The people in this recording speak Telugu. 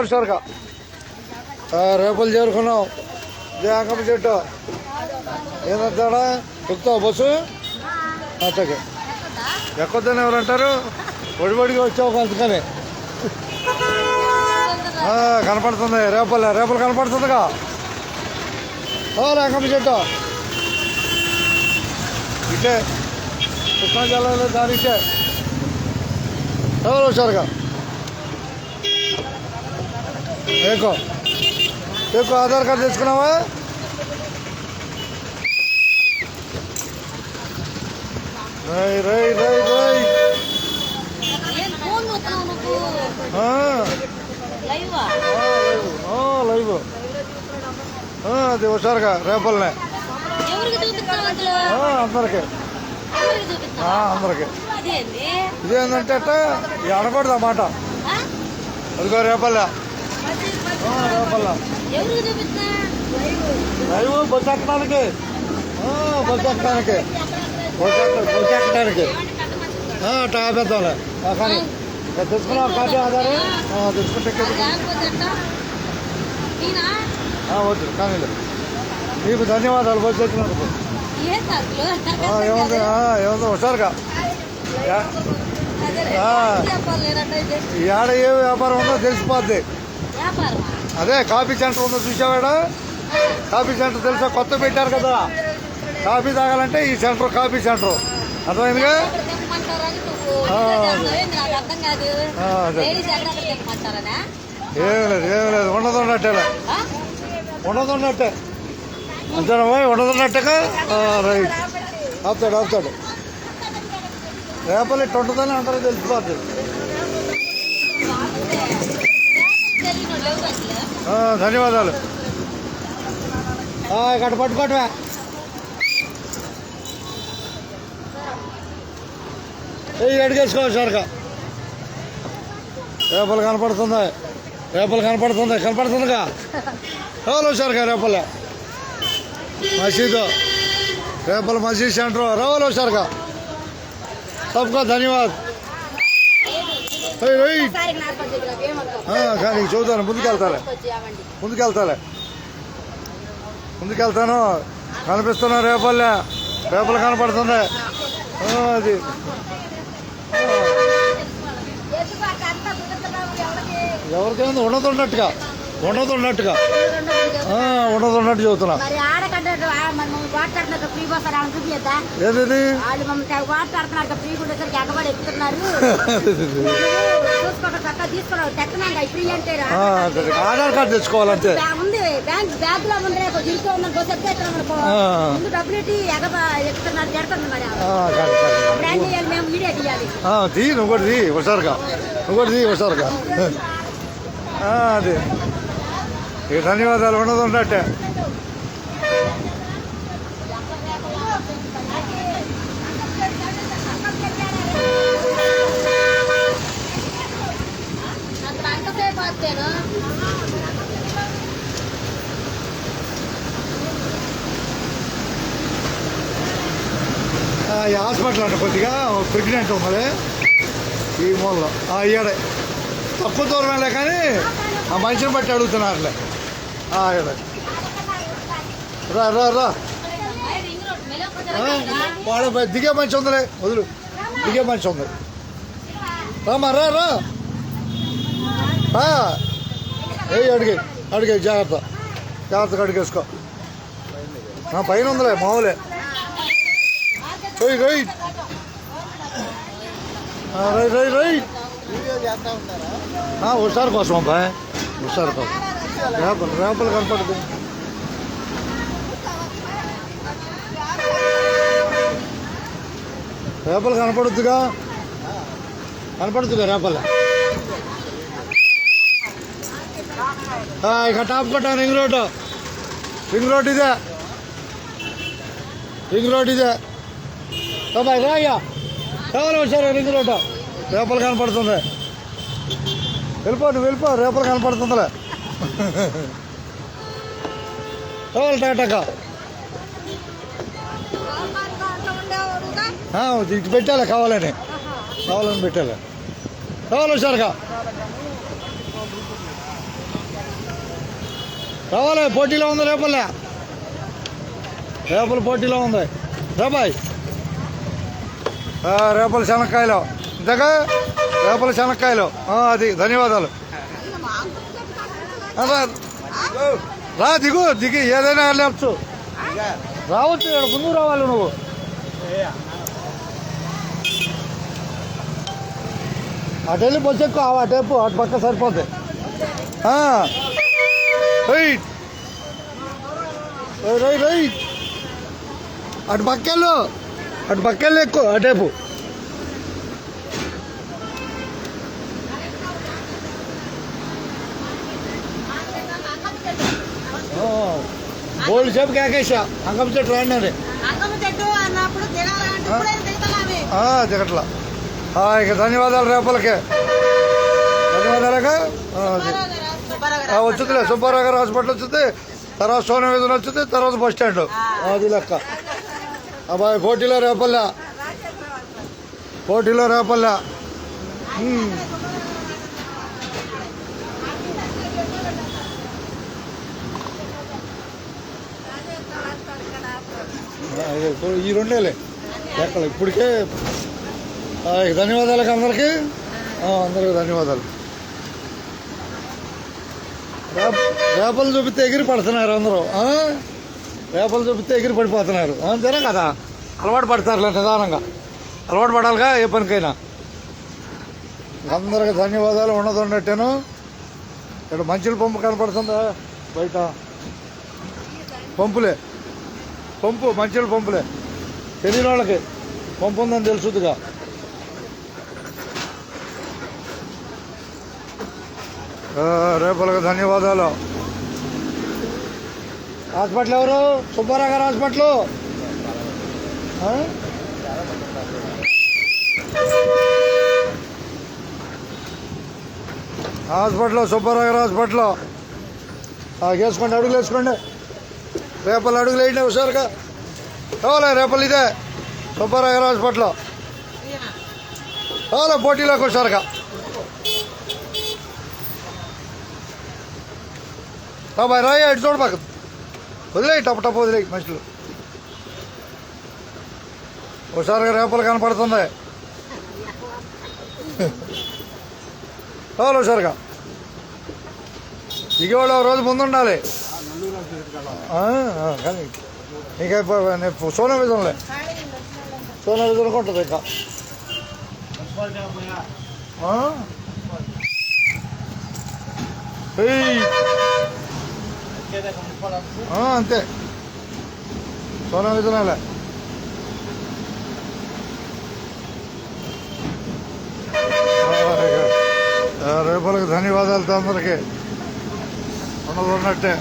సరిగా రేపులు చేరుకున్నాం జాకమ్మ చెట్టు ఏంటంటాడా ఎక్కుతావు బస్సు అట్టకి ఎక్కొద్దని ఎవరంటారు ఒడిబడిగా వచ్చావు అందుకని కనపడుతుంది రేపులు కనపడుతుందిగా రేకమ్మ చెట్టు ఇటే కృష్ణా జిల్లాలో దాని ఇటే ఎవరు వచ్చారుగా ఏకో ఆధార్ కార్డు తెచ్చుకున్నావా లైవ్ అది హుషారుగా రేపల్నే అందరికి ఇదేంటంటే అట్ట అనకూడదు అన్నమాట అదిగో రేపల్లె లైవ్ బస్సు ఎక్కడానికి టాపేద్దాంలే కానీ తెచ్చుకున్నావు కాఫీ ఆధారు తెచ్చుకుంటే వద్దు కానీ నీకు ధన్యవాదాలు బస్సు ఎక్కినందుకు ఏముంది హుషారుగా ఏడ ఏ వ్యాపారం ఉందో తెలిసిపోద్ది అదే కాఫీ సెంటర్ ఉందో చూసావాడా కాఫీ సెంటర్ తెలుసా కొత్త పెట్టారు కదా కాఫీ తాగాలంటే ఈ సెంటర్ కాఫీ సెంటర్ అర్థమైందిగా ఏం లేదు ఉండదున్నట్టే అంతేనా ఉండదున్నట్టుగా రైట్ ఆపుతాడు రేపలు ఇట్టు ఉంటుందని అంటారు తెలిసిపోద్ది ధన్యవాదాలు ఇక్కడ పట్టుకోవటమే అడిగేసుకోవాలి సార్గా రేపలు కనపడుతుందిగా రావాలి సార్గా రేపలే మసీదు రేపల మసీద్ సెంటర్ రావాలి సార్గా सबका धन्यवाद కానీ చూద్దాను ముందుకెళ్తాను కనిపిస్తున్నా రేపలు కనపడుతుంది అది ఎవరికైనా ఉండదున్నట్టుగా చెబుతున్నా ఏది ఆధార్ కార్డు తెచ్చుకోవాలంటే నువ్వు హుషారుగా అది ఇక ధన్యవాదాలు ఉండదున్నట్టే ఈ హాస్పిటల్ అంటే కొద్దిగా ప్రెగ్నెంట్ ఉన్నది ఈ మూలలో ఇయ్యాడే తక్కువ దూరమేలే కానీ ఆ మనిషిని బట్టి అడుగుతున్నారులే రా వాడ దిగే మనిషి ఉందిలే వదులు దిగే మనిషి ఉంది రామా రా అడిగే జాగ్రత్తగా అడిగేసుకో పైన ఉందిలే మామూలే రైట్ హుషారు కోసం అబ్బాయి రేపలు కనపడుతుంది కనపడుద్దుగా రేపలే ఇక టాప్ కట్టా రింగ్ రోడ్ ఇదే బాయ్ రాయ్యా కావాలి వచ్చారు రింగ్ రోడ్ రేపలు కనపడుతుంది వెళ్ళిపో రేపలు కనపడుతుందిలే కావాలి టాటాకా ఇటు పెట్టాలి కావాలని పెట్టాలి కావాలి హుషారుగా రావాలి, పోటీలో ఉంది రేపల్లే. రేపల పోటీలో ఉంది రాబాయ్. రేపల శనక్కాయలు ఇంతగా, రేపల శనక్కాయలు అది. ధన్యవాదాలు. రా, దిగు దిగి ఏదైనా వెళ్ళచ్చు, రావచ్చు. ఇక్కడ ముందుకు రావాలి నువ్వు. అటు వెళ్ళి బస్సు ఎక్కువ, అటేపు అటు పక్క సరిపోద్ది. రైట్ రైట్ రైట్, అటు పక్కెళ్ళు, అటు పక్కెళ్ళు ఎక్కువ అటేపు. బోల్డ్ సేపు కేకేసా అంకం చెట్టు రాండి. దిగట్లా. ఇక ధన్యవాదాలు రేపలకే. ధన్యవాదాలుగా వచ్చుతులే. సుబ్బారావు గారు హాస్పిటల్ వచ్చింది, తర్వాత సోనం వీధులు వచ్చింది, తర్వాత బస్ స్టాండ్. అది లెక్క. అబ్బాయి పోటీలో రేపల్లా, పోటీలో రేపల్లా. ఈ రెండేలే ఎక్కడ ఇప్పటికే. ధన్యవాదాలకు అందరికీ, అందరికీ ధన్యవాదాలు. రేపలు చూపిస్తే ఎగిరి పడుతున్నారు అందరూ. రేపలు చూపిస్తే ఎగిరి పడిపోతున్నారు. అంతేనా కదా, అలవాటు పడతారులే నిదానంగా. అలవాటు పడాలిగా ఏ పనికైనా. అందరికి ధన్యవాదాలు. ఉన్నదన్నట్టేను. ఇక్కడ మంచుల పంపు కనపడుతుందా బయట? పంపులే, పంపు మంచుల పంపులే. తెలియని వాళ్ళకి పంపు ఉందని తెలుసుదిగా. రేపలకు ధన్యవాదాలు. హాస్పిటల్ ఎవరు? సుబ్బారావు గారు హాస్పిటల్. హాస్పిటల్ సుబ్బారావు గారు హాస్పిటల్. వేసుకోండి, అడుగులు వేసుకోండి. రేపలు అడుగులు వేయండి హుషారుగా. కావాలా రేపలు ఇదే సుబ్బారావు గారు హాస్పిటల్. కావాలా పోటీలోకి హుషారుగా. బాయ్ రాయి, అటు చూడ పక్క వదిలేయి, టప్ టప్ వదిలేయి. మనుషులు హుషారుగా రేపలు కనపడుతుంది. కావాలి హుషారుగా. దిగేవాళ్ళు ఒక రోజు ముందు ఉండాలి. కానీ ఇంకా సోనా విధంలే, సోనా విధంగా ఉంటుంది ఇంకా. అంతే, సోనా విధులే. రేపలకు ధన్యవాదాలు అందరికీ ఉన్నట్టే.